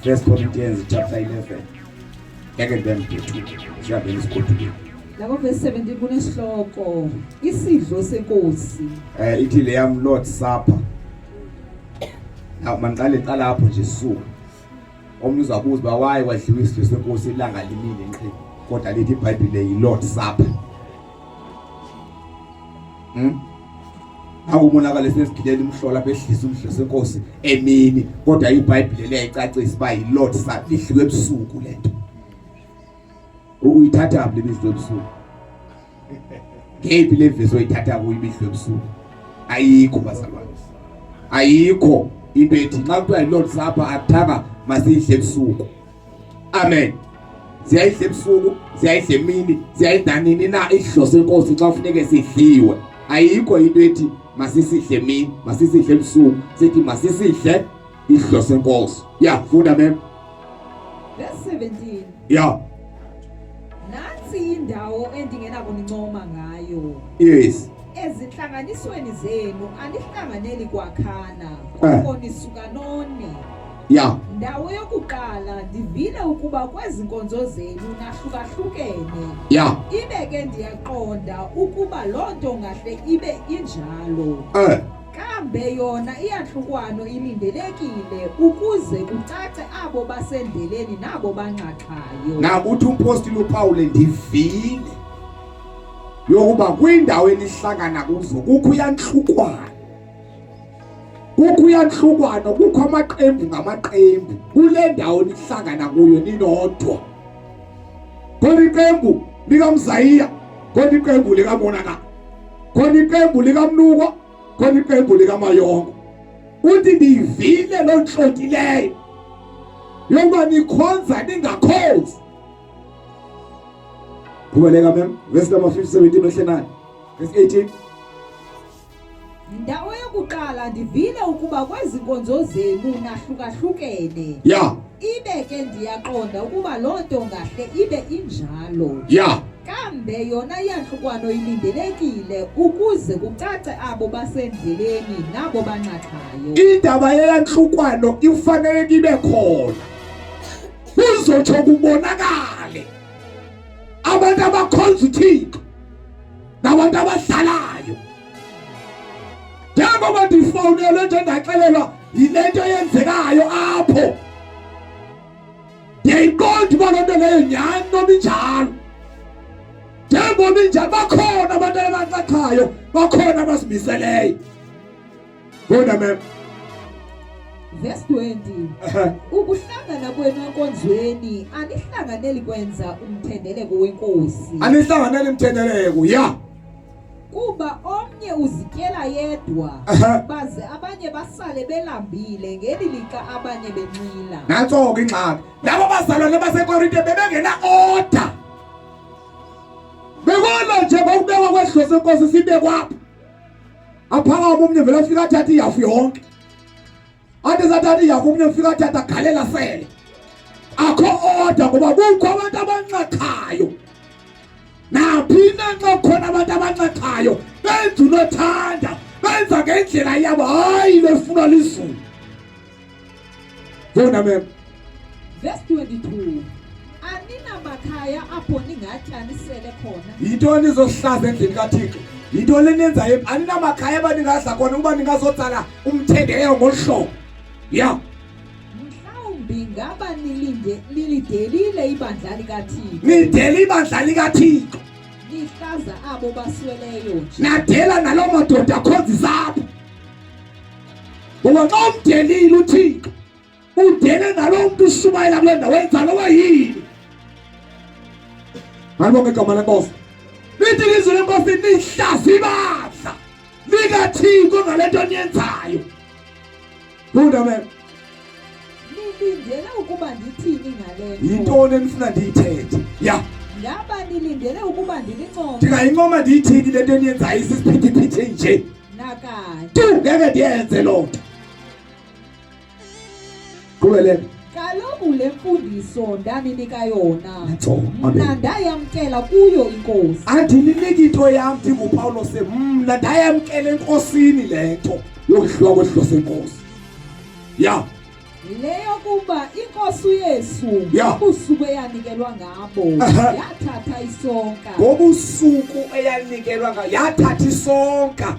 1 Corinthians chapter 11 ngeke ngibemdethu siyabe isikhuthule Lapho verse 17 kunesihloko isidlo senkosi. Ithi le yam Lord Supper. Manqale qala lapho nje suku. Omnye uzabuza ba why wadliwa isidlo senkosi ilanga limile enqini. Kodwa lithi iBhayibheli yi Lord Supper. Akumonakala sesigidela umhlola lapha ehlisa umdlo senkosi emini kodwa iBhayibheli liyayicacisa ba yi Lord Supper lidliwe ebusuku lento. Uyithatha aphi lebizwe ebusuku? Ngephi le verse oyithatha kuyibizwe ebusuku? Ayikho bazalwane. Ayikho into ethi nxa kuthiwa Lord Supper akuthanga masiyidle ebusuku. Amen. Siyayidle ebusuku, siyayidle emini, siyayidla nini na idlo senkosi xa kufuneke sidliwe. Ayikho into ethi masisidle emini, masisidle ebusuku, sithi masisidle idlo senkosi. Yeah, funda mem. Verse 17. Yeah. Nansi indawo endingena kunincoma ngayo. Yes. Ezinhlanganisweni zenu anihlanganeli kwakhana kukonisuka noni. Yeah. Ndawo yokuqala ndivile ukuba kwezi nkonzo zenu nahlukahlukene. Yeah. Ibe ke ndiyaqonda ukuba lonto ngahle ibe injalo. Kambe yona iyahlukwano ilindelekile ukuze kucace abo basendeleni nabo banqaqhayo. Nakuthi umpostoli uPaul ndivile yokuba kwindawo enihlangana kuzo kukho uyanhlukwano. Kukho uyanhlukwano, kukho amaqembu ngamaqembu. Kule ndawo nihlangana kuyo ninodwa. Khona iqembu likaMzayiya, khona iqembu likaMonakalo, khona iqembu likaMnuko, khona iqembu likaMayongo. Uthi ndivile lo nhlontileyo yokuba nikhonza ningakhonzi. Kubaleka mem, verse number 17 ohlelana. Verse 18. Ndawo yokuqala ndivile ukuba kwezi nkonzo zenu nahlukahlukene. Yeah. Ibe ke ndiyaqonda ukuba lonto ngahle ibe injalo. Yeah. Kambe yona iyahlukwano ilindelekile ukuze kucace abo basendleleni nabo banqaqhayo. Indaba yenhlukwano ifanele ibe khona. Kuzotsho kubonakale abantu abakhonza uThixo nabantu abadlalayo. Njengoba ndifonele nje ndaxelelwa yilento yenzekayo apho. Ngiyiqonda uba lonto leyo nyani noma injalo. Njengoba injalo bakhona abantu abanqaqhayo, bakhona abasimiseleyo. Bona mem. Verse 20. Ukuhlangana kwenu enkonzweni anihlanganeli kwenza umthendeleko wenkosi. Anihlanganeli umthendeleko, yeah. Kuba omnye uzityela yedwa baze abanye basale belambile ngelilika abanye benqila. Nanso ke ingxaki. Labo bazalwane baseKorinte bebengena order. Bekona nje bawubeka kwedlo senkosi sibe kwapha. Aphakama umnye vele afika athatha ihafu yonke. Ade zathatha ihafu umnye ufika athatha galela sele. Akho order ngoba kukho abantu abanqaqhayo. Naphina nxa khona abantu abanqaqhayo benza unothanda, benza ngendlela yabo hayi befuna lizulu. Bona mem. Verse 22. Anina makhaya apho ningathi anisele khona. Yinto nizohlaza endlini kaThixo. Yinto lenenza anina makhaya abaningadla khona ukuba ningazotsala umthendeleko ngolhlobo. Yeah. Mhlawumbi ngaba nilidelile ibandla likaThixo. Nidela ibandla likaThixo. Nihlaza abo basweleyo nje. Nadela nalo madoda akhonzisa apho. Ngoba xa umdelile uThixo, udele nalo muntu ushumayela kule ndawo wenza loba yini. Ngibonge igama lenkosi. Lithi ilizwi lenkosi nihlaza ibandla likaThixo ngalento niyenzayo. Funda mem. Nilindele ukuba ndithini ngalento. Yintoni enifuna ndiyithethe? Yeah. Ngaba nilindele ukuba ndilincome. Ndingayincoma ndiyithini lento eniyenzayo isisiphithiphithi nje. Nakanje. Ngeke ndiyenze loo nto. Qhubeleka. Kaloku le mfundiso ndaninika yona. Mna ndayamkela kuyo inkosi. Andiniki into yam ndinguPawulos mna ndayamkela enkosini lento yokudliwa kwedlo senkosi. Yeah. Leyo kuba inkosi uYesu Yeah. usuku eyanikelwa ngabo Aha. yathatha isonka ngobusuku eyanikelwa ngayo yathatha isonka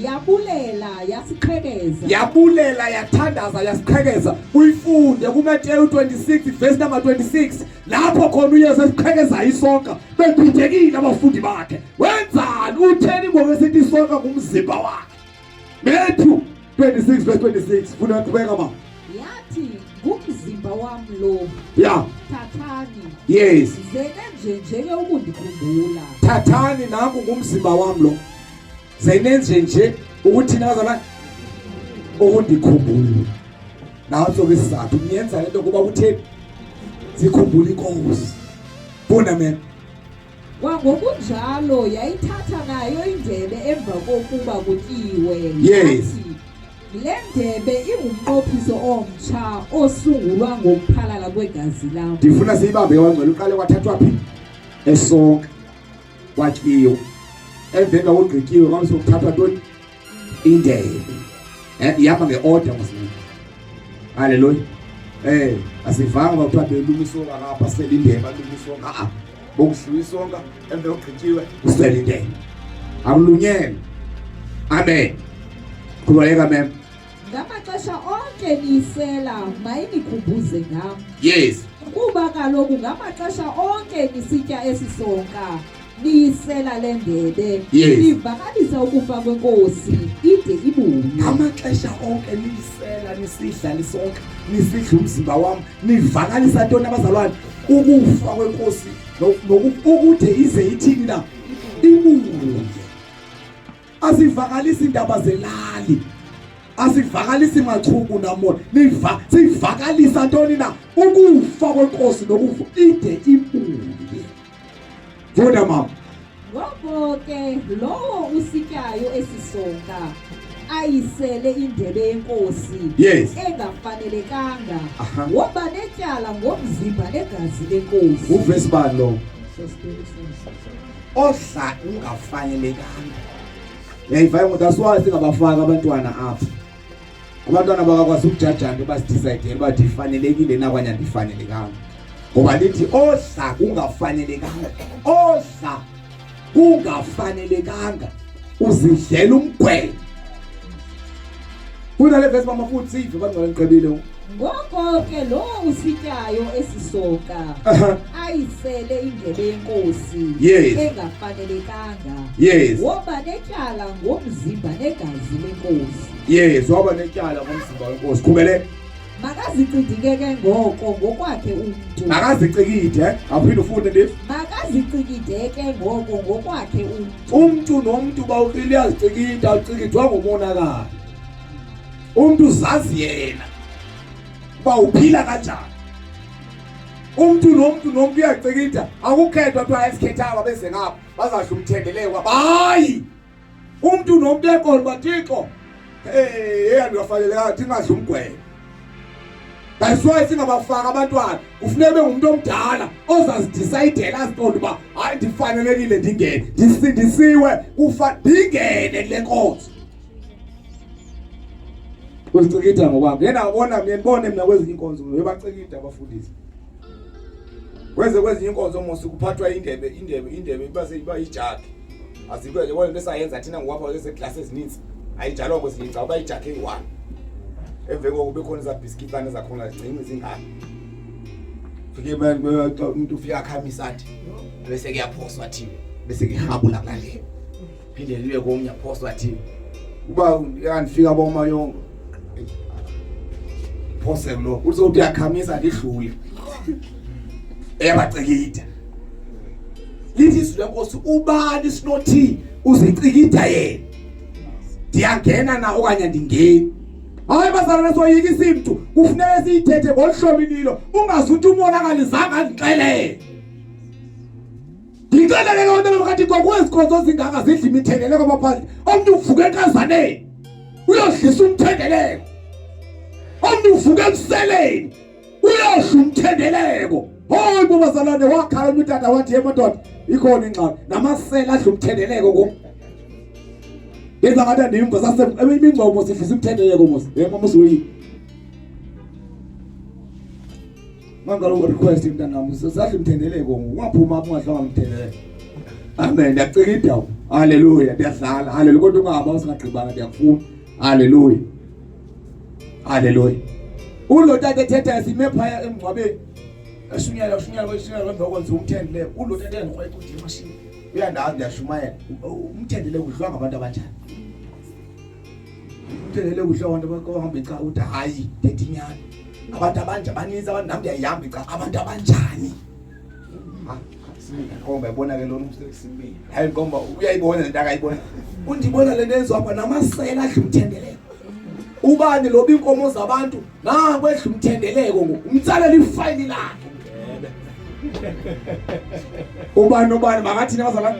yabulela yasiqhekeza yabulela yathandaza yasiqhekeza. Uyifunde kuMateyu 26 verse number 26 lapho khona uYesu esiqhekeza isonka bephithekile abafundi bakhe. Wenzani? Utheni ngokwesithi isonka ngumzimba wakhe? Matthew 26 verse 26 funa qhubeka mama. yathi ngumzimba wami lo thathani Yes. zenenje njeke ukundikhumbula. Thathani nangu ngumzimba wami lo. Zenenje nje ukuthi nazalwane ukundikhumbula. Naso ke sizathu niyenza lento kuba kutheni sikhumbula inkosi. Bona mina Kwangokunjalo yayithatha nayo indebe emva kokuba kutyiwe. Yes. Yathi, le ndebe ingumnqophiso omtsha osungulwa ngokuphalala kwegazi lam. ndifuna siyibambe wangcwele uqale kwathathwa phi esonka kwatyiwe emveni kokugqityiwe kwamse ukuthathwa ntoni indebe ihamba nge-order masithi. Haleluya. Asivanga kuthiwa beluma isonka ngapha sele indebe aluma isonka bokudliwa isonka emveni kokugqityiwe usele indebe akulunyelwe. Amen. Qhubeka mem. Ngamaxesha onke niyisela mayinikhumbuze ngam. Yes. Kuba kaloku ngamaxesha onke nisitya esisonka niyisela le ndebe Yes. nivakalisa ukufa kwenkosi ide ibuye. Ngamaxesha onke niyisela nisidla lisonka nisidla umzimba wami nivakalisa ntoni abazalwane? Ukufa kwenkosi nokude ize ithini na ibuye. Asivakalisa indaba zelali, asivakalisa imachuku namona sivakalisa ntoni na ukufa kwenkosi nokufa ide ibuye. Vona mama. Ngoko ke lowo usityayo esisonka ayisele indebe yenkosi Yes. engafanelekanga Aha. woba netyala ngomzimba negazi lenkosi. Uvesi bani lo? Odla ungafanelekanga. Yayivayo ngoba that's singabafaka abantwana apha. Abantwana bakakwazi ukujajana basidecide bathi ifanelekile na kwanye andifanelekanga. Ngoba lithi odla kungafanelekanga. Odla kungafanelekanga uzidlela umgwele. Kuna le verse mama futhi sive bangcwele ngiqebile. Ngoko ke lowo usityayo esisonka ayisele indebe yenkosi Yes. engafanelekanga Yes. woba netyala ngomzimba negazi lenkosi. Yes, waba netyala ngomzimba wenkosi. Qhubele. Makazicikide ke ngoko ngokwakhe umuntu. Akazicikide, aphinde ufunde ndithi. Makazicikide ke ngoko ngokwakhe umuntu. Umuntu nomuntu bawuqile yazicikida ucikidwa ngomonakalo. Umuntu uzazi yena bawuphila kanjani. Umuntu nomuntu uyacikida akukhethwa pha esikhethayo bese ngapha bazadla umthendeleko. Hayi. Umuntu nomuntu enkolo bathixo. Andiwafanelekanga ndingadla umgwele. That's why singabafaka abantwana kufuneka bengumuntu omdala ozazidecide aziqonda uba hayi ndifanelekile ndingene ndisindisiwe kufa ndingene le nkonzo. Uzicikida ngokwami yena ubona mina ngibone mina kwezinye inkonzo uyabacikida abafundisi. Kwezinye inkonzo mosi kuphathwa indebe iba ijaki. Asikwe yona into esayenza thina ngokwapha lese class ezininzi ayijalo ngosiyica uba ijaki eyi1. Emveni kokuba khona za biscuitana zakhona zigcine zingani. Fike umuntu ufika akhamisa athi bese kuyaphoswa thina bese kuhabula ngale. Phinde libe komnye aphoswa thina. Uba yanifika bomayongo. Phose lo uzothi yakhamisa ndidlule. Eyabacikida. Lithi izwi lenkosi ubani sinothi uzicikida yena. Ndiyangena na okanye ndingeni. Hayi bazalwane soyika isimtu kufuneka siyithethe ngolhlobinilo ungazuthi umonakalizanga ndixelele. Ndixelele lonto lokathi kokwezikhonzo zingaka zidla imithendeleko abaphandle. Umuntu uvuka enkazaneni uyodlisa umthendeleko. Umuntu uvuka emseleni uyodla umthendeleko. Hayi bazalwane wakhala umntana wathi yemadoda ikhona ingxaki namasela adla umthendeleko ko. Yenza ngathi andimva sase imingcomo sifisa umthendeleko mos. Yema musuyi. Mangalo request mntanami sahle mthendeleko ungaphuma apho ungadlanga mthendeleko. Amen. Ndiyacika indawo. Haleluya. Ndiyadlala. Haleluya. Kodwa ungahamba usingagqibanga ndiyakufuna. Haleluya. Haleluya. Ulotata ethetha sime phaya emngcwabeni. Ashunyala kwemva kwenza umthendeleko. Ulotata engikhwaya ukuthi imashini. Uyandazi ndiyashumayela. Umthendeleko udliwa ngabantu abanjani? Umthendeleko udliwa ngabantu abahamba echa uthi hayi thetha inyani. Abantu abanje baninzi abantu nami ndiyayihamba echa abantu abanjani? Ngomba yabona ke lona umsesimini. Hayi ngomba uyayibona lento akayibona. Undibona lento enziwa apha namasela adla umthendeleko. Ubani loba inkomo zabantu nakwedla umthendeleko umtsalela ifayili lakhe. Ubani makathi nabazalana.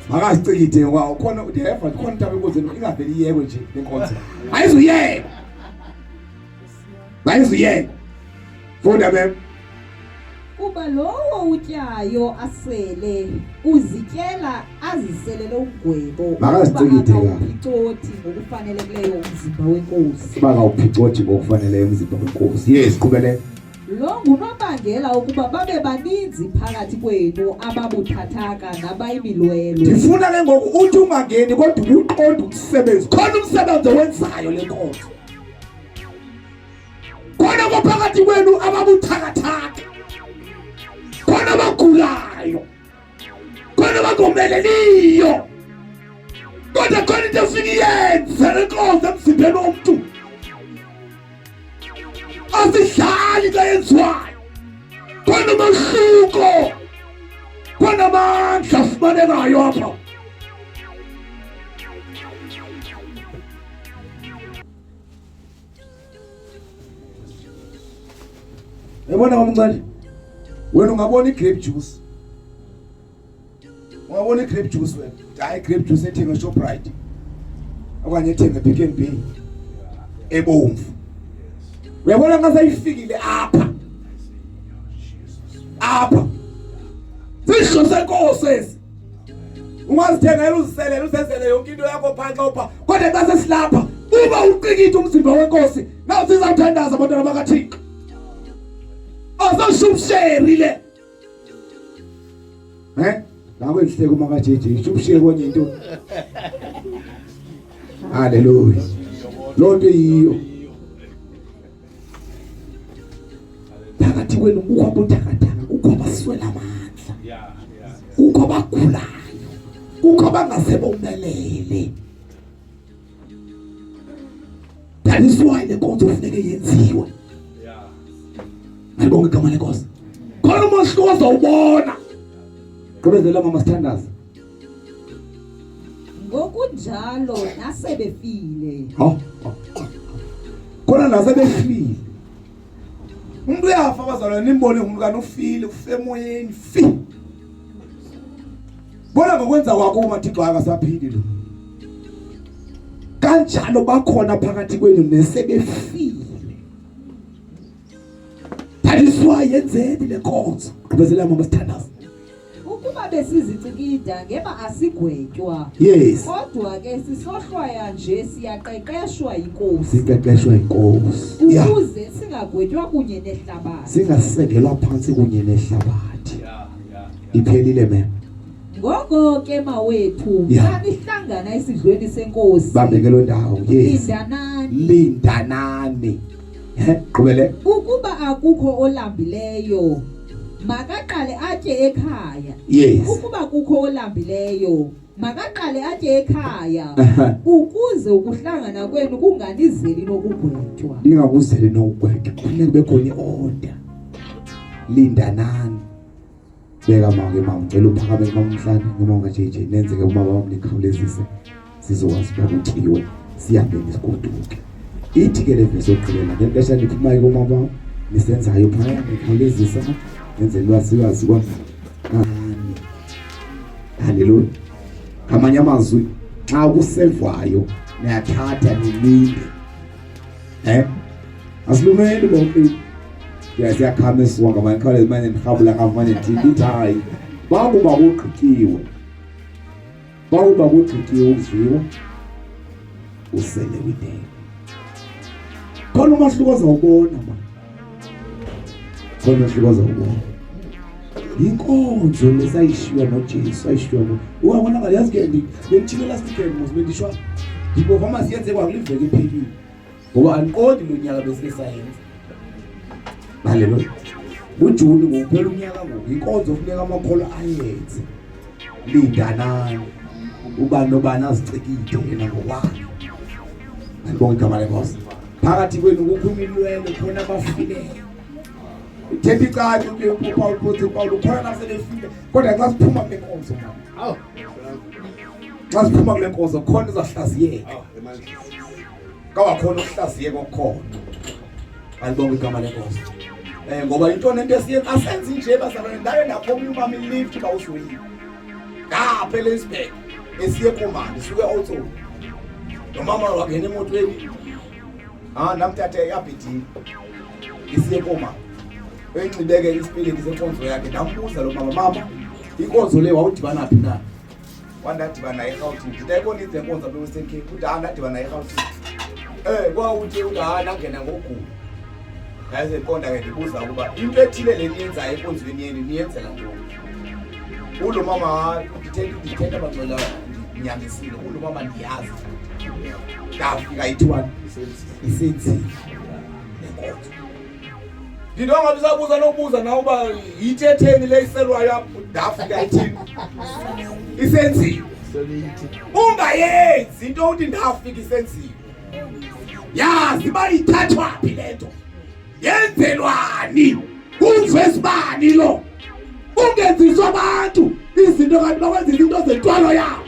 Makasicikide kwawo khona udeva khona into enkozeni ingaveli yebo nje lenkonzo. Ayizuyeke. Ayizuyeke. Funda bem. Kuba lowo utyayo asele uzityela aziselele ugwebo makazicikide ngokufanelekileyo umzimba wenkosi bangawuphicoti ngokufaneleyo umzimba wenkosi. Yes, qhubele. Lo ngunobangela ukuba babe baninzi phakathi kwenu ababuthathaka nabayimilwelo. Ndifuna ke ngoku uthi ungangeni kodwa ubuqonda umsebenzi khona umsebenzi owenzayo lenkonzo. Khona phakathi kwenu ababuthakathaka. Khona abagulayo. Khona abagomeleliyo. Kodwa khona into efika iyenze lenkonzo emzimbeni womuntu. Asihlali into eyenziwayo. Khona amahluko. Khona amandla afumanekayo apha. Yabona bamncane. Wena ungabona igrape juice. Ungabona igrape juice wena. Hayi grape juice ethenga Shoprite. Okanye ethenga Pick n Pay. Ebomvu. Uyabona ngasayifikile apha. Apha. Sisho senkosi. Ungazithengela uziselele usenzele yonke into yakho phansi lapha. Kodwa xa sesilapha, uba uqikithe umzimba wenkosi, nawu sizawuthandaza abantwana bakaThixo. Azashubsherile. Nawe ngihleke uma kaJJ, shubshere kwenye into. Haleluya. Lonto yiyo. Phakathi kwenu kukho abuthakathaka, kukho abaswela amandla. Kukho abagulayo. Kukho abangasebonelele. That is why the konzo kufuneka yenziwe. Ngibonga igama lenkosi. Khona umahluko ozawubona. Qhubezela mama standards. Ngokunjalo nasebefile. Khona nasebefile. Umuntu uyafa abazalwane nimbone ngumkani ufile ufemoyeni fi. Bona ngokwenza kwakho uMathixo akasaphili lo. Kanjalo bakhona phakathi kwenu nesebefile. That is why yenzeni lenkonzo. Qhubezela mama standards. Ukuba besizicikida ngeba asigwetywa. Yes. Kodwa ke sisohlwaya nje siyaqeqeshwa inkosi. Siqeqeshwa inkosi. Ukuze singagwetywa kunye nehlabathi. Singasekelwa phansi kunye nehlabathi. Iphelile mema. Ngoko ke mawethu, xa nihlangana esidlweni senkosi. Babekelo ndawo. Yes. Lindanani. Qhubele. Ukuba akukho olambileyo, makaqale atye ekhaya. Yes. Ukuba kukho olambileyo, makaqale atye ekhaya. Ukuze ukuhlangana kwenu kunganizeli nokugwetywa. Ingakuzeli nokugwetywa. Kufuneka kube khona iorder. Lindanani. Beka manje mama ngicela uphakame mamhlanje ngibonga JJ nenze ke uma baba nikhawulezise sizokwazi ukuthiwe sihambe nesigoduke. Ithi ke le verse yokuqhubela ngempesha niphuma ke uma baba nisenzayo phaya nikhawulezisa nenze lwazi kwa. Haleluya. Kamanye amazwi xa kusevwayo niyathatha nilinde. Asilumeni bonke. Siyakhama esiwanga mankhawuleza manje ngihabula kamanye ndithi hayi bakuba kuqhikiwe. Bakuba kuqhikiwe uziwa usele wide. Khona umahluko ozawubona manje. Khona sikuza ukubona. Inkonzo lesayishiwa noJesu ayishiwa ubona ngayazi ke ngithile last weekend mosibendishwa ngibova masiyenze kwakuliveke ephilile ngoba anqodi lo nyaka bese science haleluya uJuni ngokuphela unyaka ngoku inkonzo kufuneka amakholo ayenze lindanani uba nobani azicikide yena ngokwakhe ngibonga igama lenkosi phakathi kwenu kukho imilwelo khona abafileyo Tepi kadi Paul khona naselefile kodwa xa siphuma kule nkonzo mama xa siphuma kule nkonzo khona izahlaziyeka kawakhona ukuhlaziyeka okukhona alibonga igama lenkosi ngoba into nento esiyenza asenzi nje basabana ndaye ndaphuma umama ilift bawusuyini phela isibheke esiye komandi suke also nomama wangena emotweni namthathe yabhidini isiye komandi engcibeke isipilini senkonzo yakhe ndambuza lo mama inkonzo le wawudibana phi na wandadibana eGauteng ndayibona izenkonzo lo Western Cape uthi ndadibana eGauteng kwawuthi nangena ngogulu yaze konda ke ndibuza ukuba into ethile leniyenza enkonzweni yeni niyenzela ntoni ulo mama ndithetha bangcwele nyandisile ulo mama ndiyazi ngafika ithiwa isenzile lenkonzo Ndinonga bisabuza nokubuza na uba yithetheni le iselwayo apho ndafika ithini isenziwe ungayenzi into uthi ndafika isenziwe yazi bayithathwa phi lento yenzelwani kuzwesibani lo ungenziswa abantu izinto kanti bakwenza izinto zentwalo yabo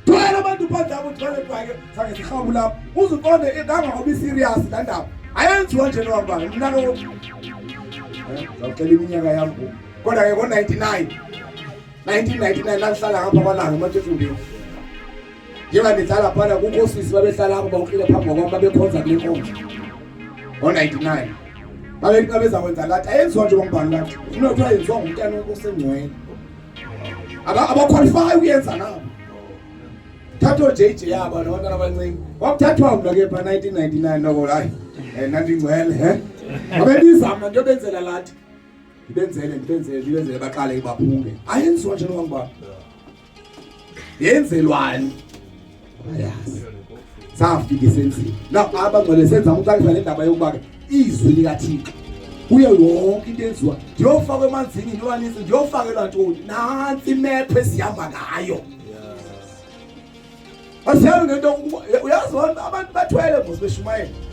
thwela abantu phandle abo thwele kwake sange sihabu lapho uzuqonde engangoba serious la ndaba ayenziwa nje noma mina lo zawucela iminyaka yami kodwa ke ngo1999 langihlala ngapha kwalanga eMathefundeni njengoba ngihlala phana kunkosisi babehlala lapho bawuqile phambi kwami babekhonza kule nkonzo ngo99 babeza kwenza lathi ayenziwa nje ngombani lathi ufuna ukuthi ayenziwa ngumntana osengcwele abaqualify ukuyenza nabo thatho JJ yabo nabantwana abancane wakuthathwa mina ke pha 1999 noko hayi nandingcwele abelizama nto benzela lathi ibenzele baqale baphume ayenziwa nje ngoba yenzelwani ayazi safika isenziwe lapho abangcwele senza umcakisa le ndaba yokuba izwi likaThixo kuye yonke into enziwa ndiyofaka emanzini ntobanisi ndiyofakelwa ntoni nansi imephe sihamba ngayo asiyazi ngento uyazi abantu bathwele mos beshumayela